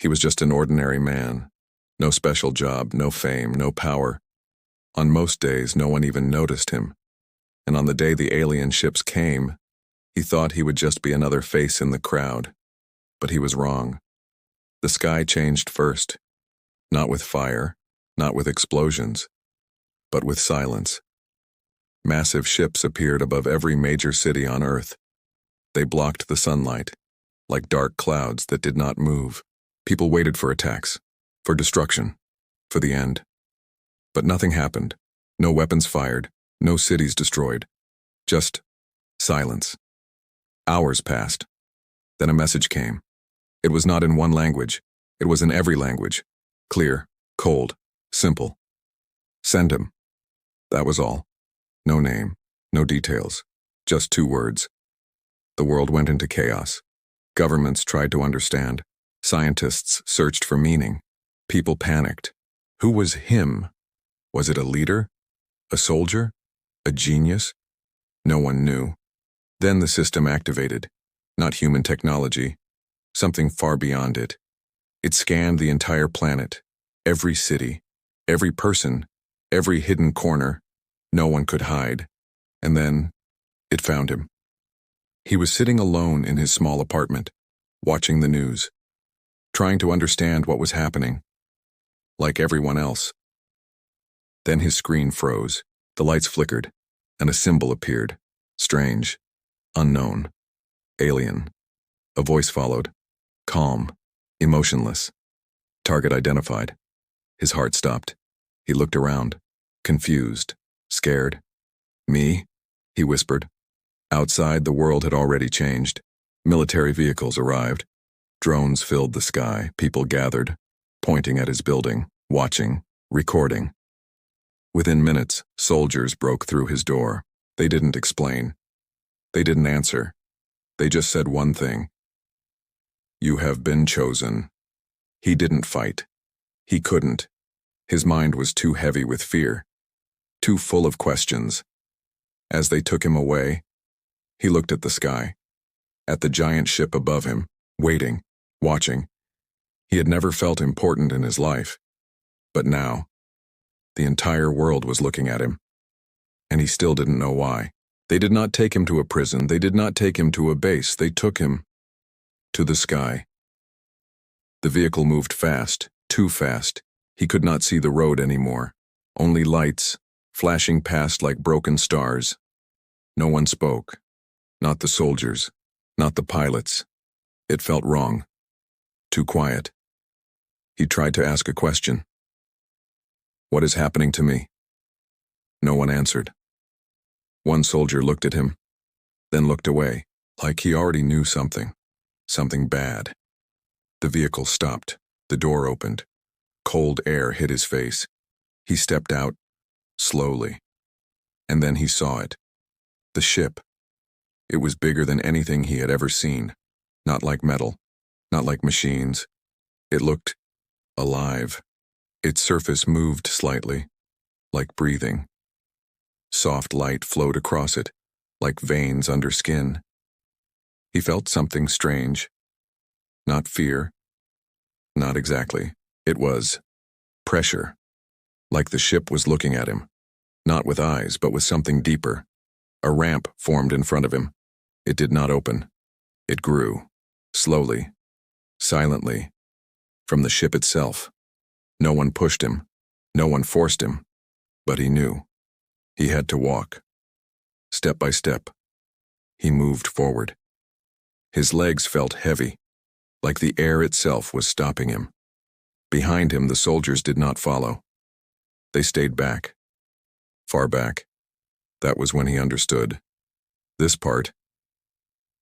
He was just an ordinary man. No special job, no fame, no power. On most days, no one even noticed him. And on the day the alien ships came, he thought he would just be another face in the crowd. But he was wrong. The sky changed first. Not with fire, not with explosions, but with silence. Massive ships appeared above every major city on Earth. They blocked the sunlight, like dark clouds that did not move. People waited for attacks, for destruction, for the end. But nothing happened. No weapons fired, no cities destroyed. Just silence. Hours passed. Then a message came. It was not in one language. It was in every language. Clear, cold, simple. Send him. That was all. No name, no details. Just 2 words. The world went into chaos. Governments tried to understand. Scientists searched for meaning. People panicked. Who was him? Was it a leader? A soldier? A genius? No one knew. Then the system activated. Not human technology. Something far beyond it. It scanned the entire planet. Every city. Every person. Every hidden corner. No one could hide. And then, it found him. He was sitting alone in his small apartment, watching the news, trying to understand what was happening, like everyone else. Then his screen froze, the lights flickered, and a symbol appeared. Strange, unknown, alien. A voice followed, calm, emotionless. Target identified. His heart stopped. He looked around, confused, scared. Me? He whispered. Outside, the world had already changed. Military vehicles arrived. Drones filled the sky. People gathered, pointing at his building, watching, recording. Within minutes, soldiers broke through his door. They didn't explain. They didn't answer. They just said one thing. You have been chosen. He didn't fight. He couldn't. His mind was too heavy with fear, too full of questions. As they took him away, he looked at the sky, at the giant ship above him, waiting, watching. He had never felt important in his life. But now, the entire world was looking at him, and he still didn't know why. They did not take him to a prison. They did not take him to a base. They took him to the sky. The vehicle moved fast, too fast. He could not see the road anymore. Only lights, flashing past like broken stars. No one spoke. Not the soldiers, not the pilots. It felt wrong. Too quiet. He tried to ask a question. What is happening to me? No one answered. One soldier looked at him, then looked away, like he already knew something. Something bad. The vehicle stopped. The door opened. Cold air hit his face. He stepped out, slowly. And then he saw it. The ship. It was bigger than anything he had ever seen. Not like metal. Not like machines. It looked alive. Its surface moved slightly, like breathing. Soft light flowed across it, like veins under skin. He felt something strange. Not fear. Not exactly. It was pressure. Like the ship was looking at him. Not with eyes, but with something deeper. A ramp formed in front of him. It did not open. It grew. Slowly. Silently. From the ship itself. No one pushed him. No one forced him. But he knew. He had to walk. Step by step. He moved forward. His legs felt heavy, like the air itself was stopping him. Behind him, the soldiers did not follow. They stayed back. Far back. That was when he understood. This part,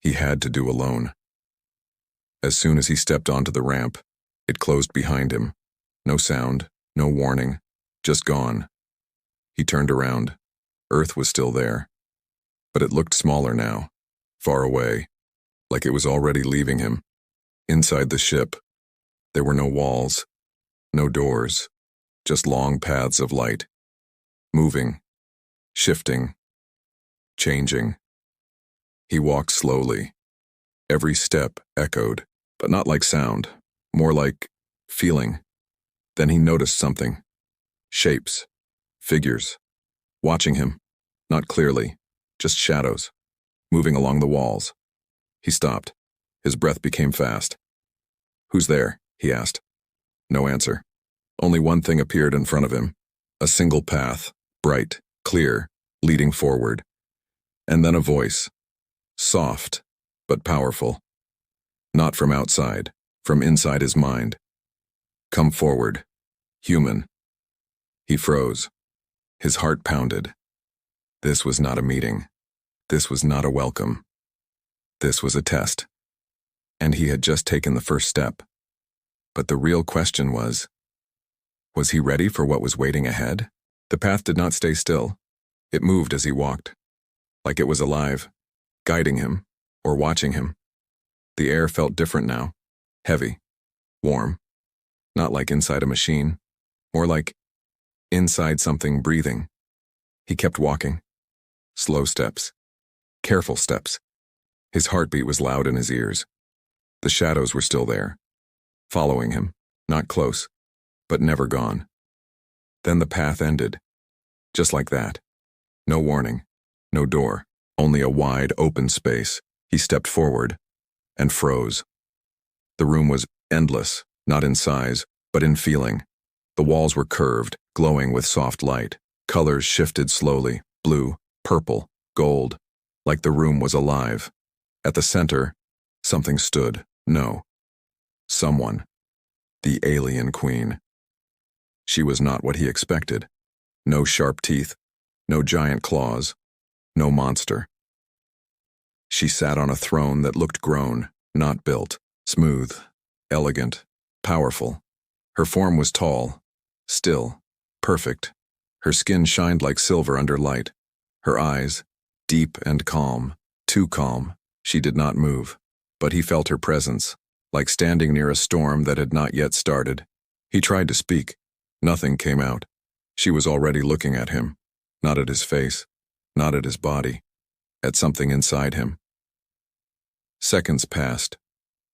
he had to do alone. As soon as he stepped onto the ramp, it closed behind him. No sound, no warning, just gone. He turned around. Earth was still there. But it looked smaller now, far away, like it was already leaving him. Inside the ship, there were no walls, no doors, just long paths of light. Moving, shifting, changing. He walked slowly. Every step echoed, but not like sound, more like feeling. Then he noticed something. Shapes. Figures. Watching him. Not clearly. Just shadows. Moving along the walls. He stopped. His breath became fast. "Who's there?" he asked. No answer. Only one thing appeared in front of him. A single path. Bright. Clear. Leading forward. And then a voice. Soft. But powerful. Not from outside. From inside his mind. "Come forward. Human." He froze. His heart pounded. This was not a meeting. This was not a welcome. This was a test. And he had just taken the first step. But the real question was he ready for what was waiting ahead? The path did not stay still. It moved as he walked, like it was alive, guiding him, or watching him. The air felt different now, heavy, warm, not like inside a machine, more like inside something breathing. He kept walking, slow steps, careful steps. His heartbeat was loud in his ears. The shadows were still there, following him, not close, but never gone. Then the path ended, just like that. No warning, no door, only a wide, open space. He stepped forward and froze. The room was endless, not in size, but in feeling. The walls were curved, glowing with soft light. Colors shifted slowly, blue, purple, gold, like the room was alive. At the center, something stood. No. Someone. The alien queen. She was not what he expected. No sharp teeth, no giant claws, no monster. She sat on a throne that looked grown, not built, smooth, elegant, powerful. Her form was tall, still, perfect. Her skin shined like silver under light. Her eyes, deep and calm, too calm. She did not move, but he felt her presence, like standing near a storm that had not yet started. He tried to speak. Nothing came out. She was already looking at him, not at his face, not at his body, at something inside him. Seconds passed,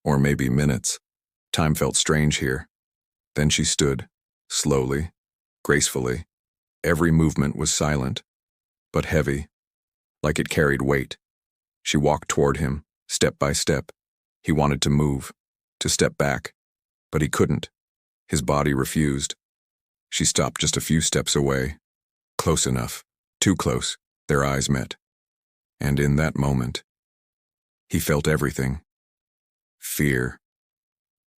or maybe minutes. Time felt strange here. Then she stood, slowly, gracefully. Every movement was silent, but heavy, like it carried weight. She walked toward him, step by step. He wanted to move, to step back, but he couldn't. His body refused. She stopped just a few steps away. Close enough, too close. Their eyes met. And in that moment, he felt everything. Fear,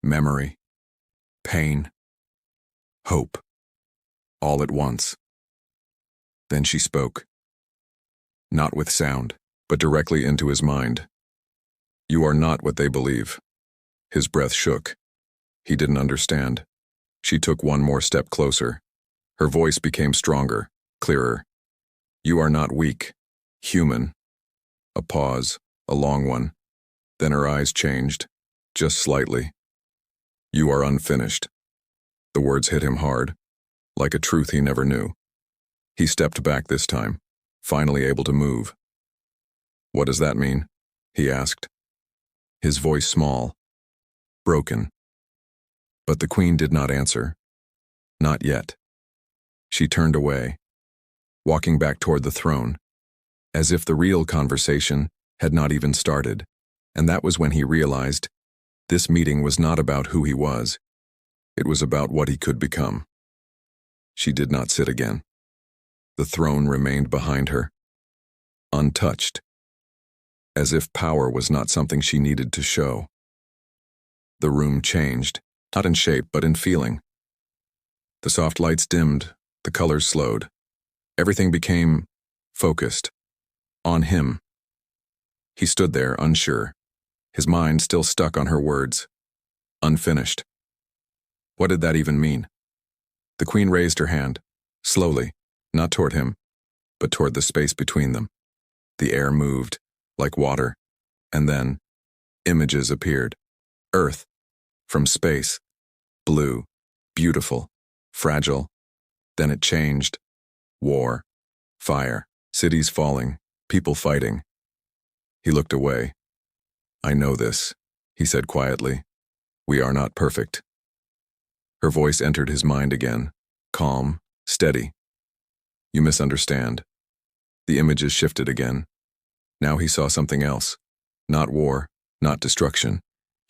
memory, pain, hope, all at once. Then she spoke. Not with sound, but directly into his mind. "You are not what they believe." His breath shook. He didn't understand. She took one more step closer. Her voice became stronger, clearer. "You are not weak. Human." A pause, a long one. Then her eyes changed, just slightly. "You are unfinished." The words hit him hard, like a truth he never knew. He stepped back this time, finally able to move. "What does that mean?" he asked. His voice small, broken. But the queen did not answer. Not yet. She turned away, walking back toward the throne, as if the real conversation had not even started. And that was when he realized this meeting was not about who he was. It was about what he could become. She did not sit again. The throne remained behind her, untouched, as if power was not something she needed to show. The room changed, not in shape but in feeling. The soft lights dimmed, the colors slowed. Everything became focused on him. He stood there, unsure, his mind still stuck on her words, unfinished. What did that even mean? The queen raised her hand, slowly, not toward him, but toward the space between them. The air moved, like water, and then images appeared. Earth, from space, blue, beautiful, fragile. Then it changed. War, fire, cities falling, people fighting. He looked away. "I know this," he said quietly. We are not perfect. Her voice entered his mind again, calm, steady. You misunderstand. The images shifted again. Now he saw something else. Not war, not destruction.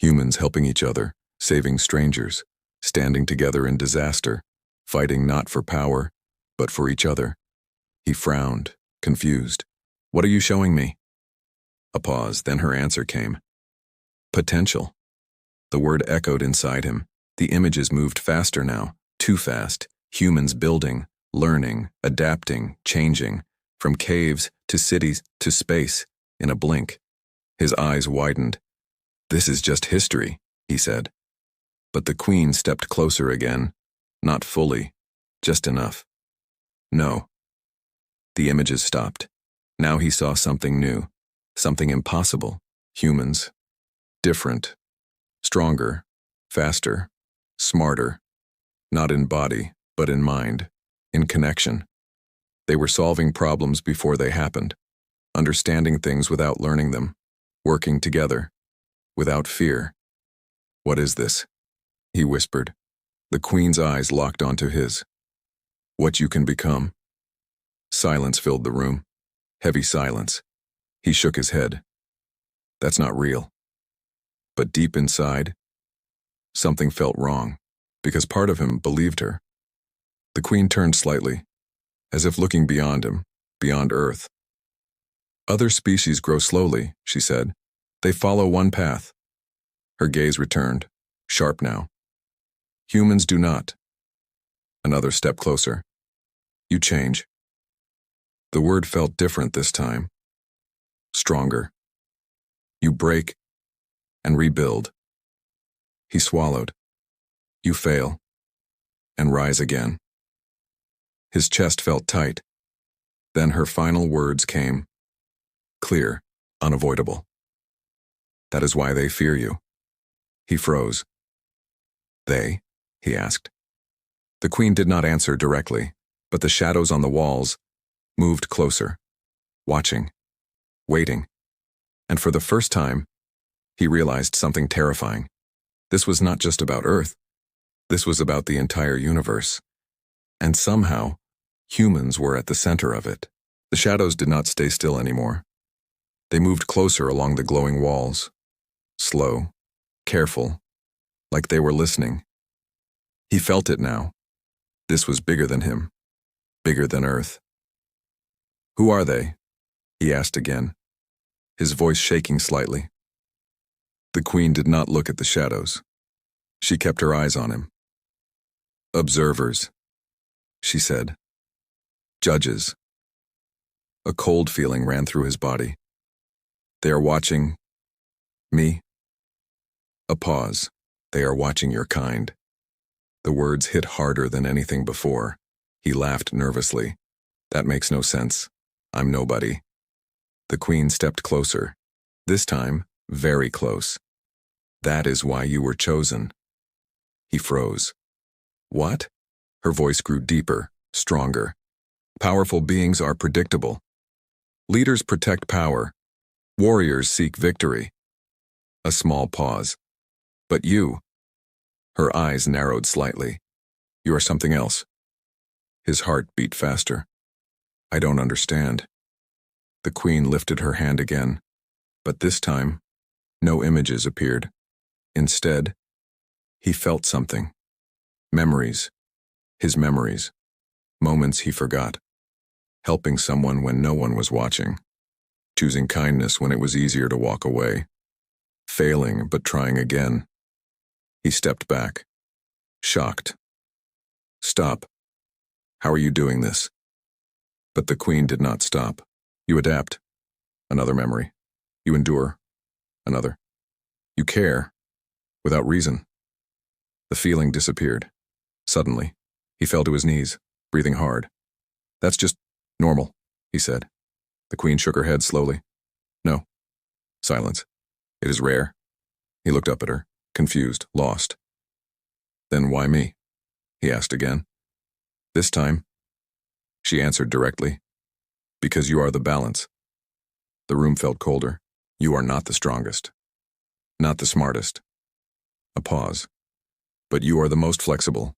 Humans helping each other, saving strangers, standing together in disaster, fighting not for power, but for each other. He frowned, confused. What are you showing me? A pause, then her answer came. Potential. The word echoed inside him. The images moved faster now, too fast. Humans building, learning, adapting, changing, from caves to cities to space, in a blink. His eyes widened. This is just history, he said. But the Queen stepped closer again. Not fully, just enough. No. The images stopped. Now he saw something new, something impossible. Humans. Different. Stronger. Faster. Smarter. Not in body, but in mind. In connection. They were solving problems before they happened. Understanding things without learning them. Working together. Without fear. What is this? He whispered. The Queen's eyes locked onto his. What you can become. Silence filled the room. Heavy silence. He shook his head. That's not real. But deep inside, something felt wrong, because part of him believed her. The Queen turned slightly, as if looking beyond him, beyond Earth. Other species grow slowly, she said. They follow one path. Her gaze returned, sharp now. Humans do not. Another step closer. You change. The word felt different this time. Stronger. You break and rebuild. He swallowed. You fail and rise again. His chest felt tight. Then her final words came. Clear, unavoidable. That is why they fear you. He froze. They? He asked. The Queen did not answer directly, but the shadows on the walls moved closer, watching, waiting. And for the first time, he realized something terrifying. This was not just about Earth. This was about the entire universe. And somehow, humans were at the center of it. The shadows did not stay still anymore. They moved closer along the glowing walls. Slow, careful, like they were listening. He felt it now. This was bigger than him, bigger than Earth. Who are they? He asked again, his voice shaking slightly. The Queen did not look at the shadows. She kept her eyes on him. Observers, she said. Judges. A cold feeling ran through his body. They are watching me. A pause. They are watching your kind. The words hit harder than anything before. He laughed nervously. That makes no sense. I'm nobody. The Queen stepped closer. This time, very close. That is why you were chosen. He froze. What? Her voice grew deeper, stronger. Powerful beings are predictable. Leaders protect power. Warriors seek victory. A small pause. But you. Her eyes narrowed slightly. You are something else. His heart beat faster. I don't understand. The Queen lifted her hand again, but this time, no images appeared. Instead, he felt something. Memories. His memories. Moments he forgot. Helping someone when no one was watching. Choosing kindness when it was easier to walk away. Failing but trying again. He stepped back. Shocked. Stop. How are you doing this? But the Queen did not stop. You adapt. Another memory. You endure. Another. You care. Without reason. The feeling disappeared. Suddenly, he fell to his knees, breathing hard. That's just normal, he said. The Queen shook her head slowly. No. Silence. It is rare. He looked up at her, confused, lost. Then why me? He asked again. This time, she answered directly. Because you are the balance. The room felt colder. You are not the strongest. Not the smartest. A pause. But you are the most flexible.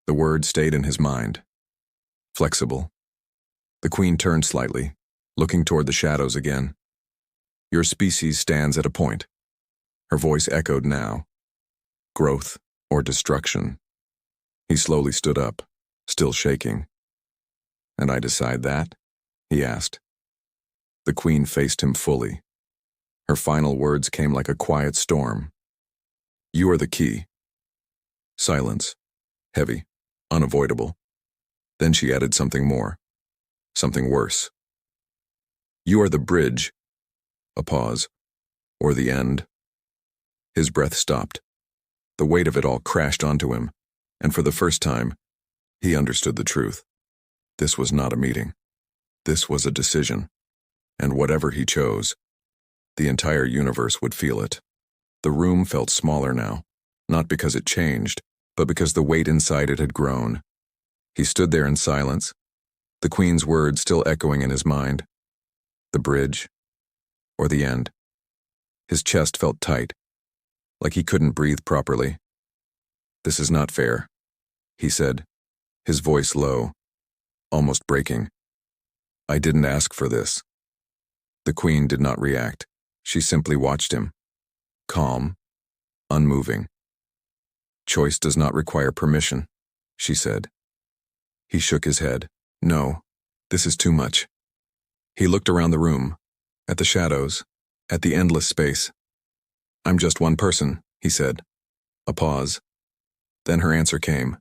The word stayed in his mind. Flexible. The queen turned slightly, looking toward the shadows again. Your species stands at a point. Her voice echoed now. Growth or destruction. He slowly stood up, still shaking. And I decide that? He asked. The queen faced him fully. Her final words came like a quiet storm. You are the key. Silence. Heavy. Unavoidable. Then she added something more. Something worse. You are the bridge. A pause. Or the end. His breath stopped. The weight of it all crashed onto him, and for the first time, he understood the truth. This was not a meeting. This was a decision. And whatever he chose, the entire universe would feel it. The room felt smaller now, not because it changed, but because the weight inside it had grown. He stood there in silence, the queen's words still echoing in his mind. The bridge, or the end. His chest felt tight, like he couldn't breathe properly. This is not fair, he said, his voice low, almost breaking. I didn't ask for this. The queen did not react. She simply watched him. Calm, unmoving. Choice does not require permission, she said. He shook his head. No, this is too much. He looked around the room, at the shadows, at the endless space. I'm just one person, he said. A pause. Then her answer came.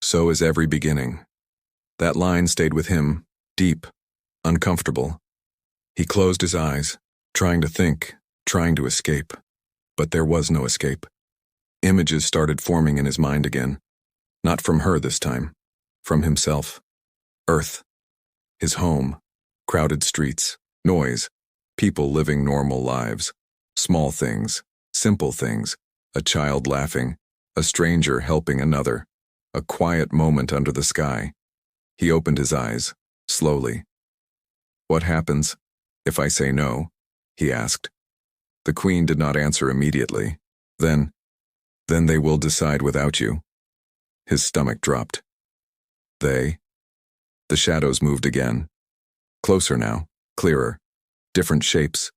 So is every beginning. That line stayed with him, deep, uncomfortable. He closed his eyes, trying to think, trying to escape. But there was no escape. Images started forming in his mind again. Not from her this time. From himself. Earth. His home. Crowded streets. Noise. People living normal lives. Small things. Simple things. A child laughing. A stranger helping another. A quiet moment under the sky. He opened his eyes, slowly. What happens if I say no? He asked. The queen did not answer immediately. Then they will decide without you. His stomach dropped. They? The shadows moved again. Closer now, clearer. Different shapes,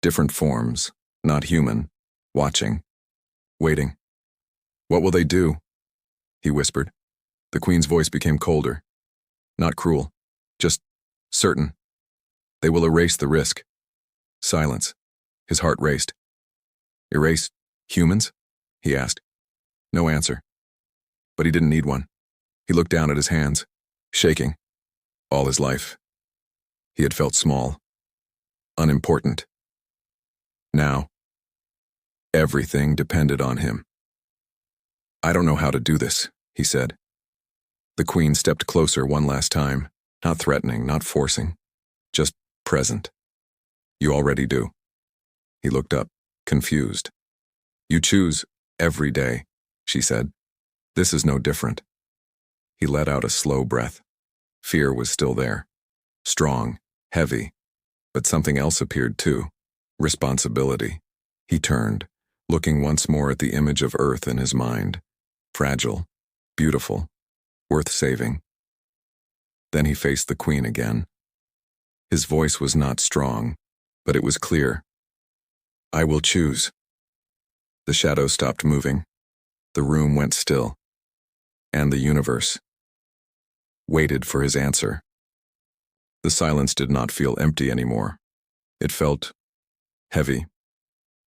different forms, not human. Watching. Waiting. What will they do? He whispered. The queen's voice became colder. Not cruel, just certain. They will erase the risk. Silence. His heart raced. Erase humans? He asked. No answer. But he didn't need one. He looked down at his hands, shaking. All his life, he had felt small, unimportant. Now, everything depended on him. I don't know how to do this, he said. The queen stepped closer one last time, not threatening, not forcing, just present. You already do. He looked up, confused. You choose every day, she said. This is no different. He let out a slow breath. Fear was still there. Strong, heavy. But something else appeared too. Responsibility. He turned, looking once more at the image of Earth in his mind. Fragile, beautiful, worth saving. Then he faced the queen again. His voice was not strong, but it was clear. I will choose. The shadow stopped moving. The room went still. And the universe waited for his answer. The silence did not feel empty anymore. It felt heavy,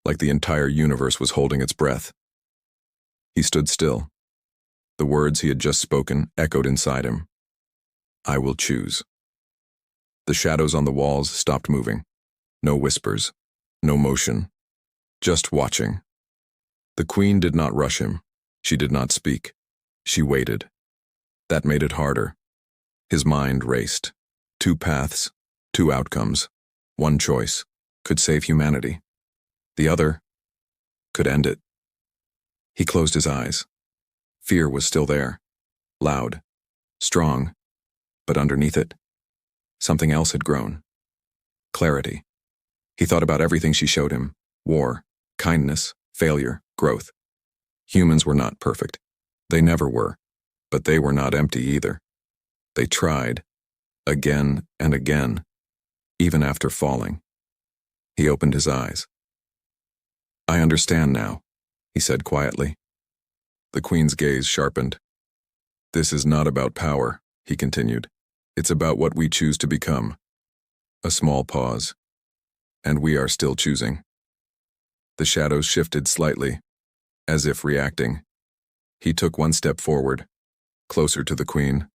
like the entire universe was holding its breath. He stood still. The words he had just spoken echoed inside him. I will choose. The shadows on the walls stopped moving. No whispers, no motion, just watching. The queen did not rush him. She did not speak. She waited. That made it harder. His mind raced. 2 paths, 2 outcomes. One choice could save humanity. The other could end it. He closed his eyes. Fear was still there. Loud, strong, but underneath it, something else had grown. Clarity. He thought about everything she showed him. War, kindness, failure. growth. Humans were not perfect. They never were. But they were not empty either. They tried, again and again, even after falling. He opened his eyes. "I understand now," he said quietly. The Queen's gaze sharpened. "This is not about power," he continued. "It's about what we choose to become." A small pause. "And we are still choosing." The shadows shifted slightly, as if reacting. He took one step forward, closer to the Queen.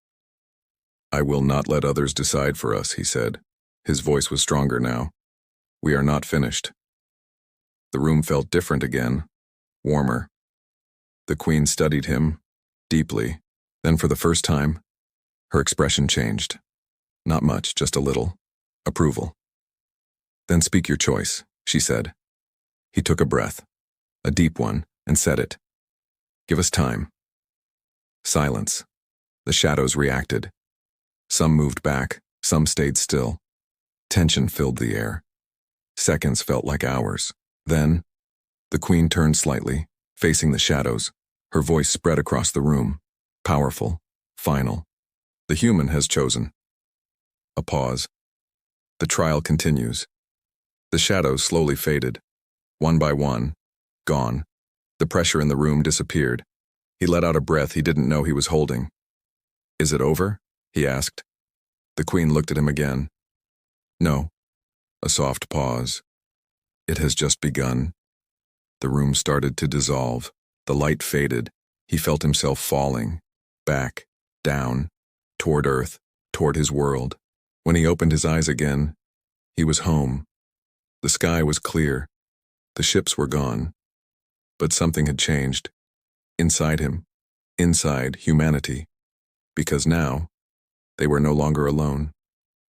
"I will not let others decide for us," he said. His voice was stronger now. "We are not finished." The room felt different again, warmer. The Queen studied him, deeply. Then for the first time, her expression changed. Not much, just a little. Approval. "Then speak your choice," she said. He took a breath, a deep one, and said it. "Give us time." Silence. The shadows reacted. Some moved back, some stayed still. Tension filled the air. Seconds felt like hours. Then, the Queen turned slightly, facing the shadows. Her voice spread across the room. Powerful, final. "The human has chosen." A pause. "The trial continues." The shadows slowly faded. One by one, gone. The pressure in the room disappeared. He let out a breath he didn't know he was holding. "Is it over?" he asked. The Queen looked at him again. "No." A soft pause. "It has just begun." The room started to dissolve. The light faded. He felt himself falling. Back, down, toward Earth, toward his world. When he opened his eyes again, he was home. The sky was clear. The ships were gone. But something had changed. Inside him. Inside humanity. Because now, they were no longer alone.